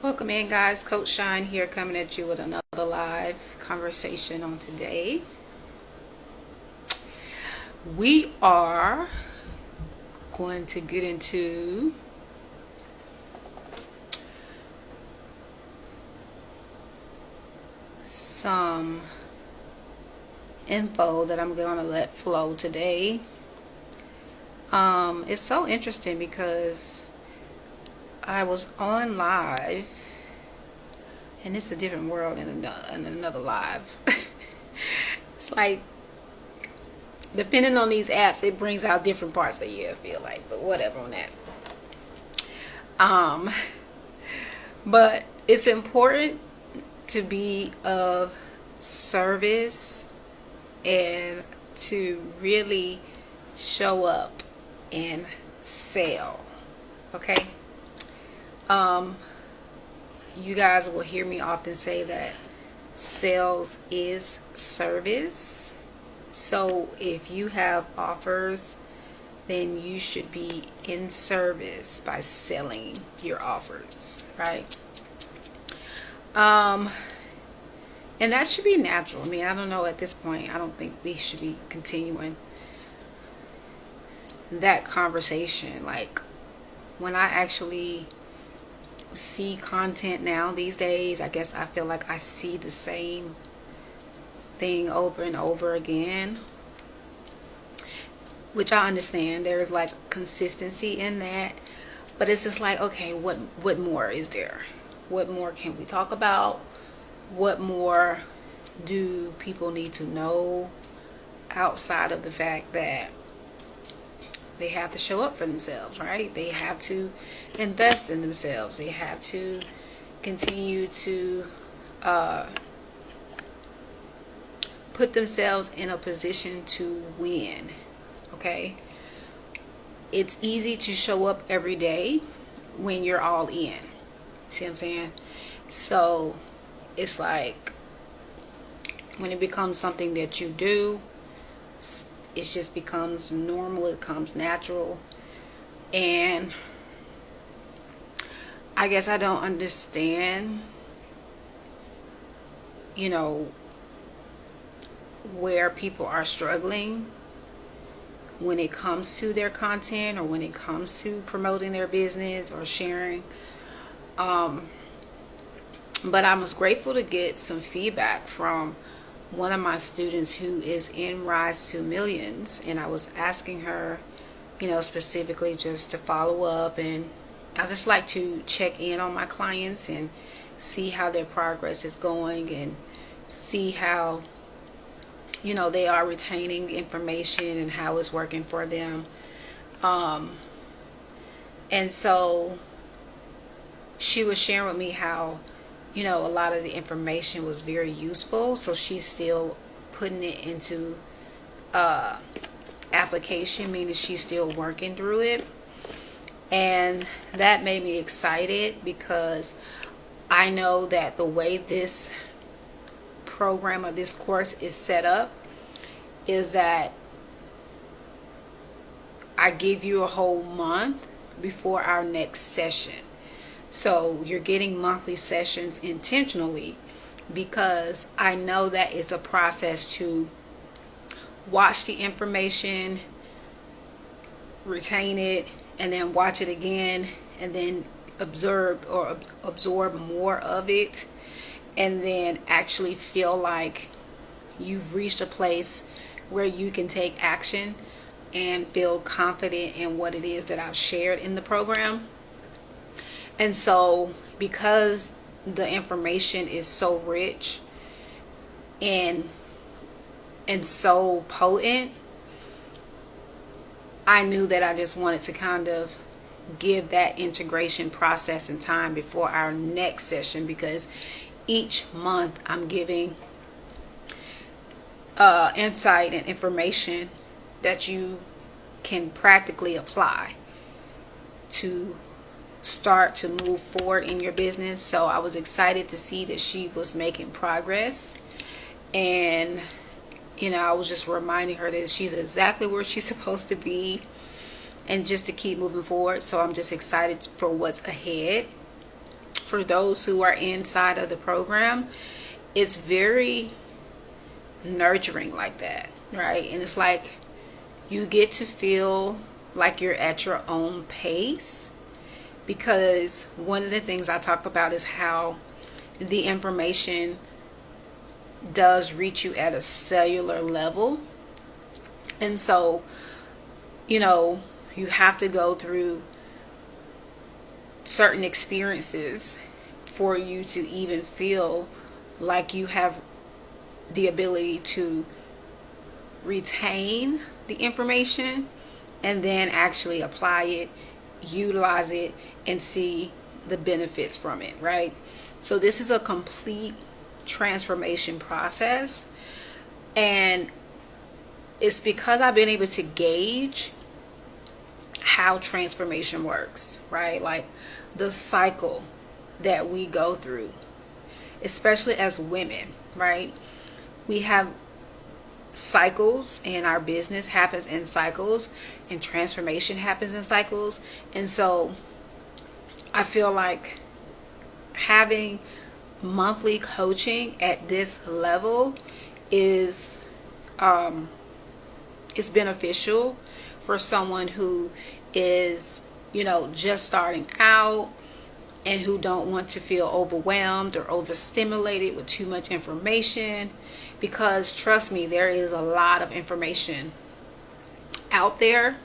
Welcome in, guys. Coach Shine here, coming at you with another live conversation on today. We are going to get into some info that I'm going to let flow today. It's so interesting because I was on live, and it's a different world in another live. It's like, depending on these apps, it brings out different parts of you, I feel like, but whatever on that. But it's important to be of service and to really show up and sell. Okay? You guys will hear me often say that sales is service. So if you have offers, then you should be in service by selling your offers, right? And that should be natural. I mean, I don't know, at this point, I don't think we should be continuing that conversation. Like, when I actually see content now these days, I guess I feel like I see the same thing over and over again, which I understand. There is like consistency in that, but it's just like, okay, what more is there? What more can we talk about? What more do people need to know outside of the fact that they have to show up for themselves, right? They have to invest in themselves. They have to continue to put themselves in a position to win. Okay? It's easy to show up every day when you're all in. See what I'm saying? So it's like, when it becomes something that you do, it just becomes normal, it becomes natural. And I guess I don't understand, where people are struggling when it comes to their content, or when it comes to promoting their business or sharing. But I was grateful to get some feedback from one of my students who is in Rise to Millions, and I was asking her, specifically just to follow up, and I just like to check in on my clients and see how their progress is going, and see how they are retaining information and how it's working for them. And so she was sharing with me how a lot of the information was very useful, so she's still putting it into application, meaning she's still working through it. And that made me excited, because I know that the way this program or this course is set up is that I give you a whole month before our next session. So you're getting monthly sessions intentionally, because I know that it's a process to watch the information, retain it, and then watch it again, and then absorb more of it, and then actually feel like you've reached a place where you can take action and feel confident in what it is that I've shared in the program. And so, because the information is so rich and so potent, I knew that I just wanted to kind of give that integration process and time before our next session, because each month I'm giving insight and information that you can practically apply to start to move forward in your business. So I was excited to see that she was making progress, and I was just reminding her that she's exactly where she's supposed to be, and just to keep moving forward. So I'm just excited for what's ahead. for those who are inside of the program, it's very nurturing like that, right? And it's like you get to feel like you're at your own pace, because one of the things I talk about is how the information does reach you at a cellular level. And so, you have to go through certain experiences for you to even feel like you have the ability to retain the information and then actually apply it, utilize it, and see the benefits from it, right? So this is a complete transformation process, and it's because I've been able to gauge how transformation works, right? Like the cycle that we go through, especially as women, right? We have cycles, and our business happens in cycles, and transformation happens in cycles. And so I feel like having monthly coaching at this level is beneficial for someone who is, just starting out and who don't want to feel overwhelmed or overstimulated with too much information. Because trust me, there is a lot of information out there,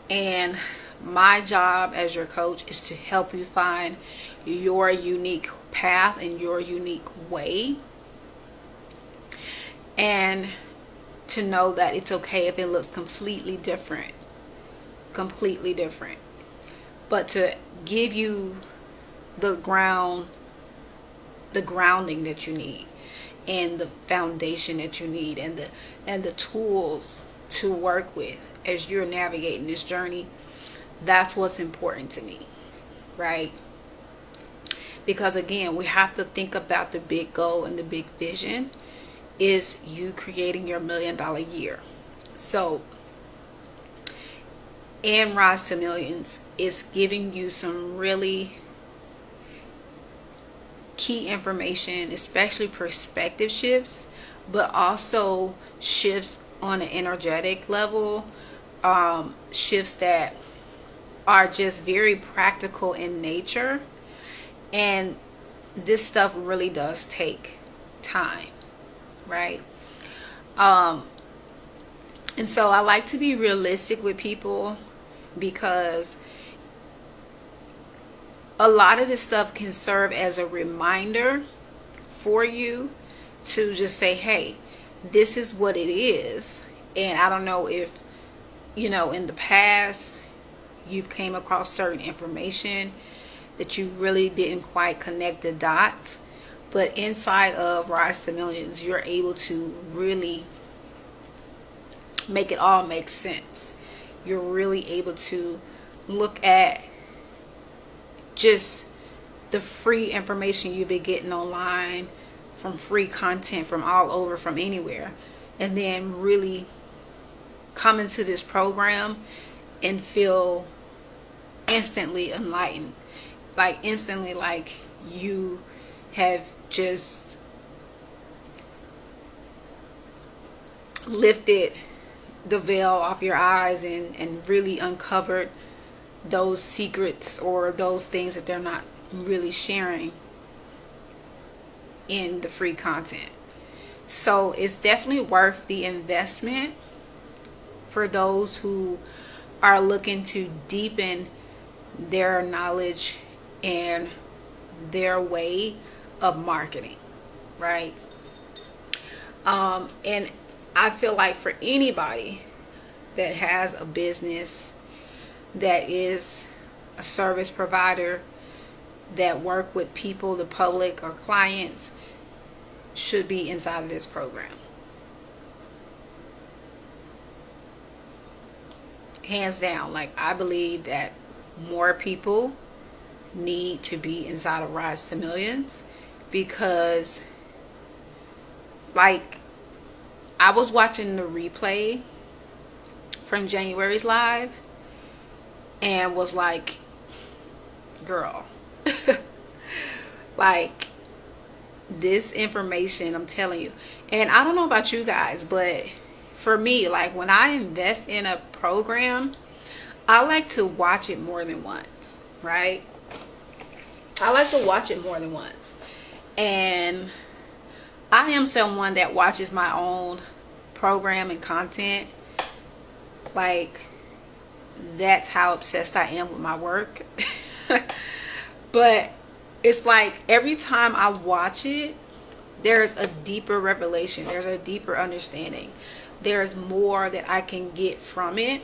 and my job as your coach is to help you find your unique path and your unique way, and to know that it's okay if it looks completely different, but to give you the grounding that you need, and the foundation that you need, and the tools to work with as you're navigating this journey. That's what's important to me, right? Because again, we have to think about the big goal, and the big vision is you creating your $1 million year. So in Rise to Millions, it's giving you some really key information, especially perspective shifts, but also shifts on an energetic level, shifts that are just very practical in nature. And this stuff really does take time, right? And so I like to be realistic with people, because a lot of this stuff can serve as a reminder for you to just say, hey, this is what it is. And I don't know if, in the past you've came across certain information that you really didn't quite connect the dots. But inside of Rise to Millions, you're able to really make it all make sense. You're really able to look at just the free information you've been getting online, from free content from all over, from anywhere, and then really come into this program and feel instantly enlightened, like instantly, like you have just lifted the veil off your eyes and really uncovered those secrets or those things that they're not really sharing in the free content. So it's definitely worth the investment for those who are looking to deepen their knowledge and their way of marketing, right? And I feel like for anybody that has a business, that is a service provider, that work with people, the public or clients, should be inside of this program. Hands down. Like, I believe that more people need to be inside of Rise to Millions, because like, I was watching the replay from January's live and was like, girl, Like, this information, I'm telling you. And I don't know about you guys, but for me, like when I invest in a program, I like to watch it more than once, right? I like to watch it more than once. And I am someone that watches my own program and content. Like, that's how obsessed I am with my work. But it's like every time I watch it, there's a deeper revelation, there's a deeper understanding, there's more that I can get from it.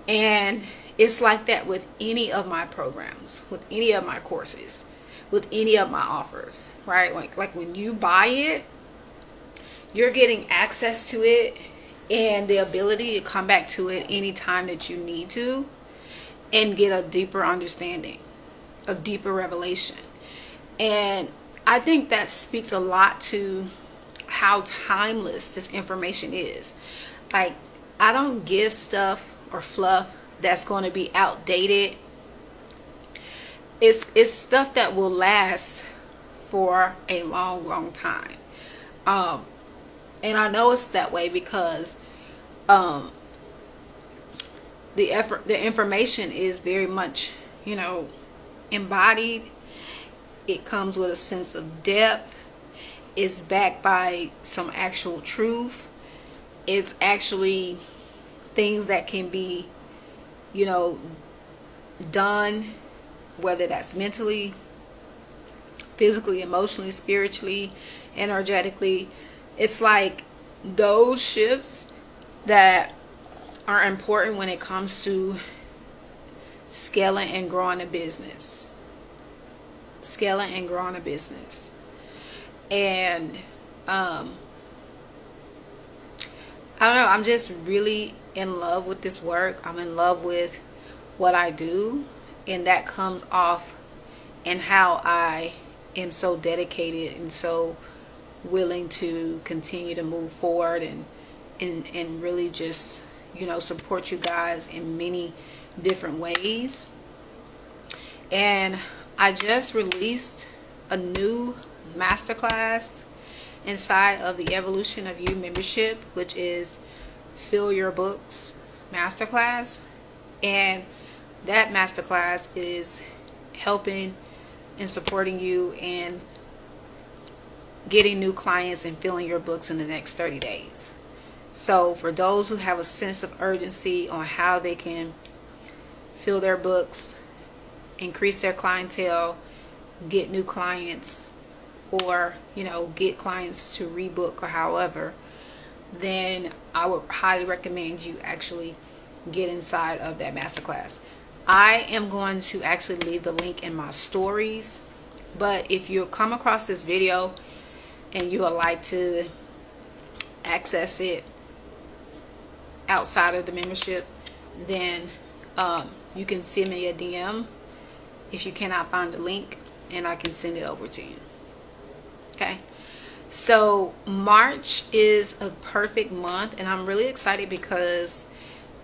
And it's like that with any of my programs, with any of my courses, with any of my offers, right? Like when you buy it, you're getting access to it and the ability to come back to it anytime that you need to and get a deeper understanding, a deeper revelation. And I think that speaks a lot to how timeless this information is. Like, I don't give stuff or fluff that's going to be outdated. It's stuff that will last for a long time. And I know it's that way because the information is very much, embodied. It comes with a sense of depth. It's backed by some actual truth. It's actually things that can be, done, whether that's mentally, physically, emotionally, spiritually, energetically. It's like those shifts that are important when it comes to scaling and growing a business. Scaling and growing a business. And I don't know, I'm just really in love with this work. I'm in love with what I do, and that comes off in how I am so dedicated and so willing to continue to move forward and really just support you guys in many different ways. And I just released a new masterclass inside of the Evolution of You membership, which is Fill Your Books Masterclass. And that masterclass is helping and supporting you in getting new clients and filling your books in the next 30 days. So for those who have a sense of urgency on how they can fill their books, increase their clientele, get new clients, or get clients to rebook or however, then I would highly recommend you actually get inside of that masterclass. I am going to actually leave the link in my stories, but if you come across this video and you would like to access it outside of the membership, then you can send me a DM if you cannot find the link, and I can send it over to you. Okay, so March is a perfect month, and I'm really excited because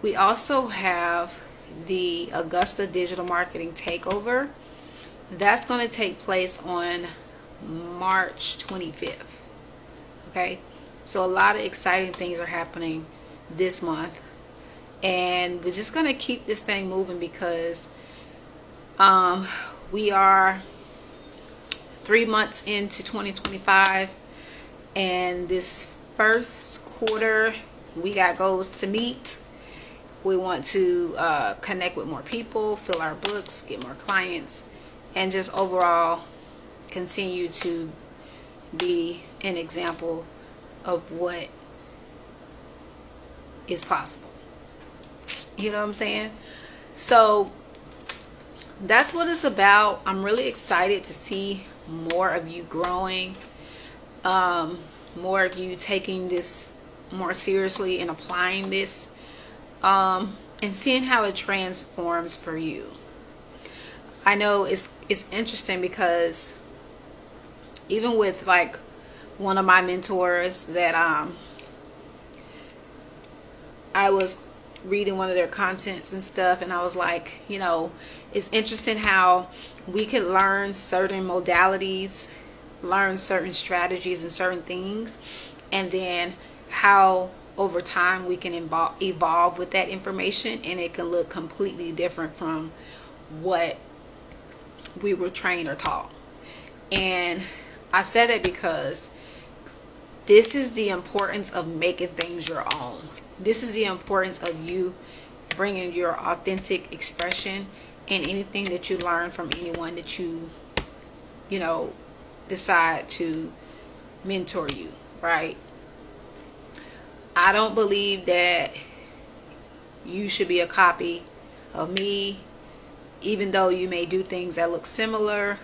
we also have the Augusta Digital Marketing Takeover. That's going to take place on March 25th. Okay, so a lot of exciting things are happening this month, and we're just going to keep this thing moving because we are 3 months into 2025, and this first quarter we got goals to meet. We want to connect with more people, fill our books, get more clients, and just overall continue to be an example of what is possible. You know what I'm saying? So that's what it's about. I'm really excited to see more of you growing, more of you taking this more seriously and applying this, and seeing how it transforms for you. I know it's interesting because even with like one of my mentors that I was reading one of their contents and stuff, and I was like, It's interesting how we can learn certain modalities, learn certain strategies and certain things, and then how over time we can evolve with that information, and it can look completely different from what we were trained or taught. And I said that because this is the importance of making things your own. This is the importance of you bringing your authentic expression in anything that you learn from anyone that you decide to mentor you, right? I don't believe that you should be a copy of me, even though you may do things that look similar,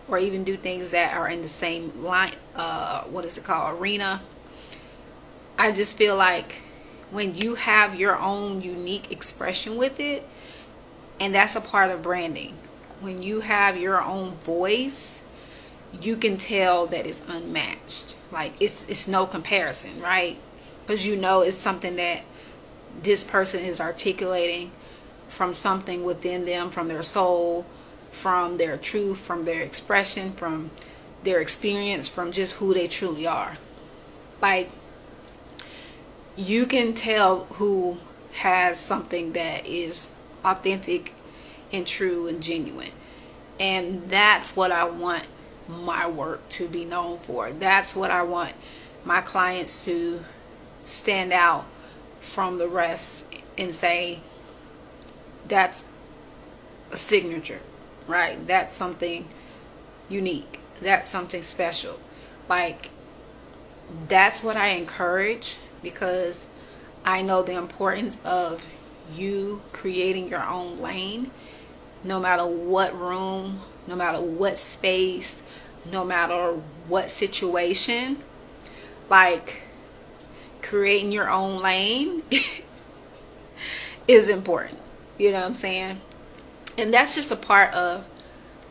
or even do things that are in the same line, arena. I just feel like when you have your own unique expression with it, and that's a part of branding. When you have your own voice, you can tell that it's unmatched. Like it's no comparison, right? Because it's something that this person is articulating from something within them, from their soul, from their truth, from their expression, from their experience, from just who they truly are. Like, you can tell who has something that is authentic and true and genuine. And that's what I want my work to be known for. That's what I want my clients to stand out from the rest and say, that's a signature, right? That's something unique. That's something special. Like, that's what I encourage, because I know the importance of you creating your own lane, no matter what room, no matter what space, no matter what situation. Like, creating your own lane is important. You know what I'm saying? And that's just a part of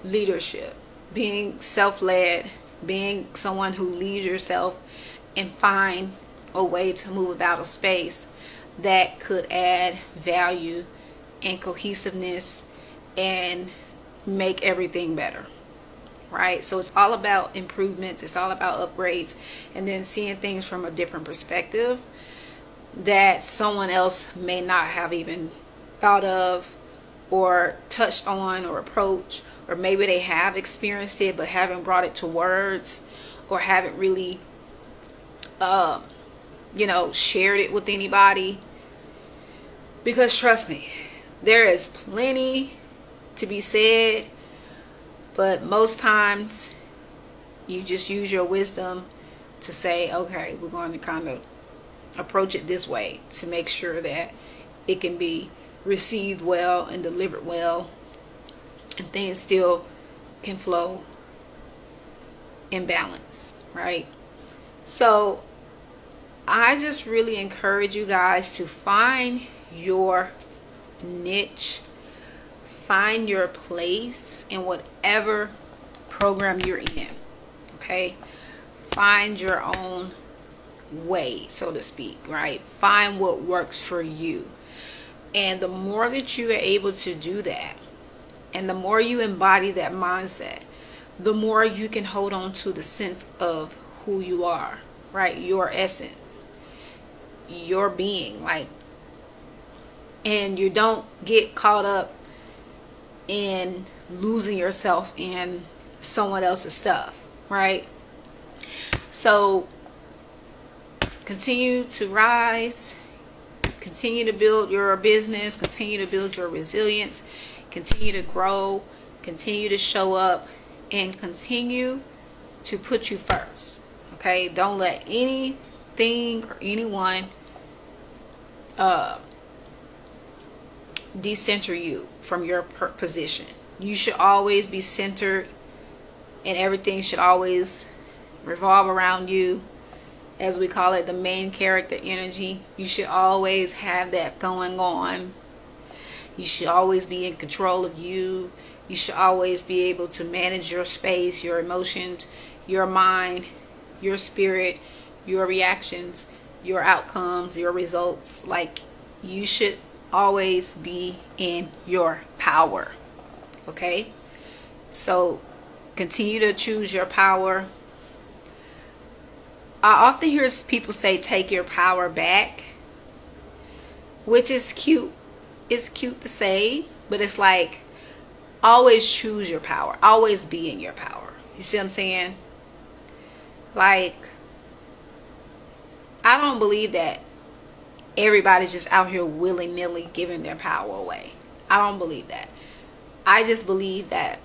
leadership. Being self-led, being someone who leads yourself and find a way to move about a space that could add value and cohesiveness and make everything better, right? So it's all about improvements, it's all about upgrades, and then seeing things from a different perspective that someone else may not have even thought of or touched on or approached, or maybe they have experienced it but haven't brought it to words, or haven't really shared it with anybody. Because trust me, there is plenty to be said, but most times you just use your wisdom to say, okay, we're going to kind of approach it this way to make sure that it can be received well and delivered well, and things still can flow in balance, right? So I just really encourage you guys to find your niche, find your place in whatever program you're in, okay? Find your own way, so to speak, right? Find what works for you. And the more that you are able to do that, and the more you embody that mindset, the more you can hold on to the sense of who you are, right? Your essence, your being, like, and you don't get caught up in losing yourself in someone else's stuff, right? So continue to rise, continue to build your business, continue to build your resilience, continue to grow, continue to show up, and continue to put you first. Okay? Don't let anything or anyone decenter you from your position. You should always be centered, and everything should always revolve around you. As we call it, the main character energy. You should always have that going on. You should always be in control of you. You should always be able to manage your space, your emotions, your mind, your spirit, your reactions, your outcomes, your results. Like, you should always be in your power. Okay? So continue to choose your power. I often hear people say take your power back, which is cute. It's cute to say, but it's like always choose your power. Always be in your power. You see what I'm saying? Like, I don't believe that everybody's just out here willy-nilly giving their power away. I don't believe that. I just believe that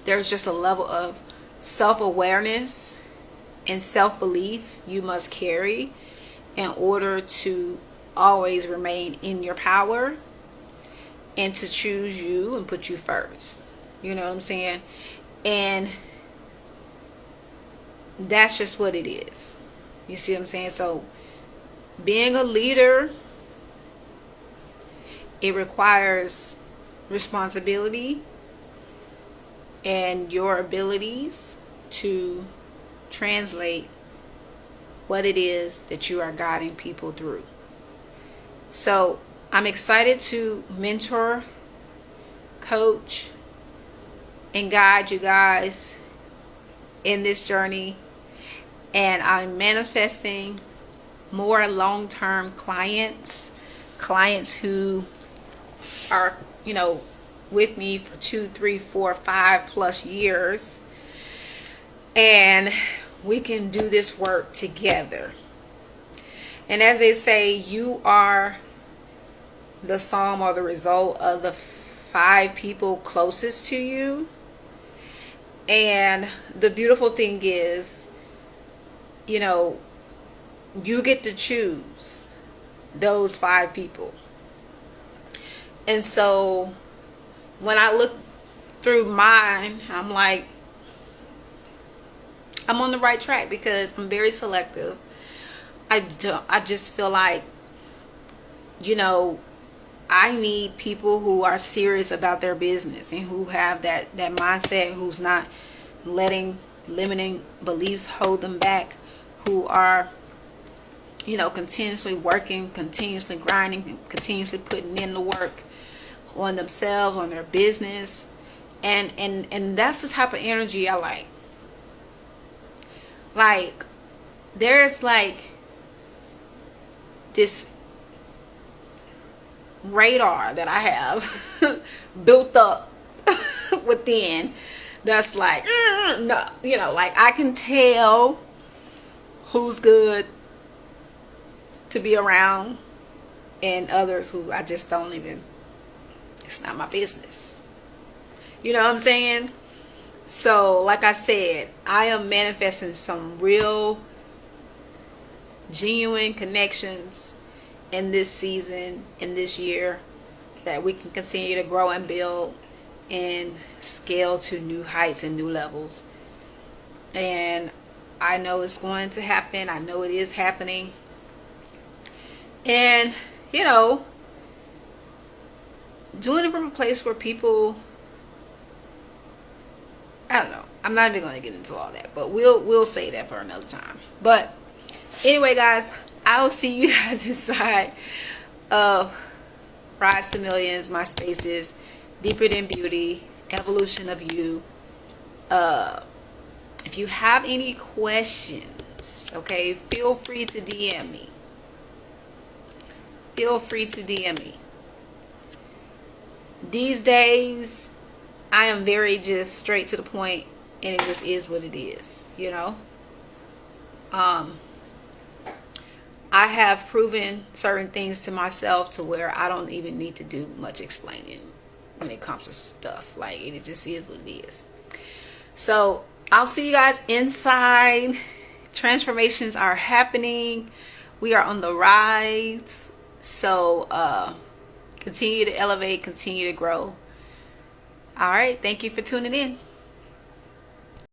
there's just a level of self-awareness and self-belief you must carry in order to always remain in your power and to choose you and put you first. You know what I'm saying? And that's just what it is. You see what I'm saying? So being a leader, it requires responsibility and your abilities to translate what it is that you are guiding people through. So I'm excited to mentor, coach, and guide you guys in this journey. And I'm manifesting more long-term clients who are, with me for 2, 3, 4, 5+ years. And we can do this work together. And as they say, you are the sum or the result of the 5 people closest to you. And the beautiful thing is, you get to choose those 5 people. And so when I look through mine, I'm like, I'm on the right track because I'm very selective. I just feel like, I need people who are serious about their business and who have that mindset, who's not letting limiting beliefs hold them back, who are, continuously working, continuously grinding, continuously putting in the work on themselves, on their business. And that's the type of energy I like. Like, there's like this radar that I have built up within that's like, no, like I can tell who's good to be around and others who I just don't even, it's not my business. You know what I'm saying? So, like I said, I am manifesting some real, genuine connections in this season, in this year, that we can continue to grow and build and scale to new heights and new levels. And I know it's going to happen. I know it is happening. And, doing it from a place where people, I don't know. I'm not even going to get into all that, but we'll say that for another time. But anyway, guys, I'll see you guys inside of Rise to Millions. My space is Deeper Than Beauty, Evolution of You. If you have any questions, okay, feel free to DM me. Feel free to DM me. These days, I am very just straight to the point, and it just is what it is, I have proven certain things to myself to where I don't even need to do much explaining when it comes to stuff. Like, it just is what it is. So I'll see you guys inside. Transformations are happening. We are on the rise. So continue to elevate, continue to grow. All right. Thank you for tuning in.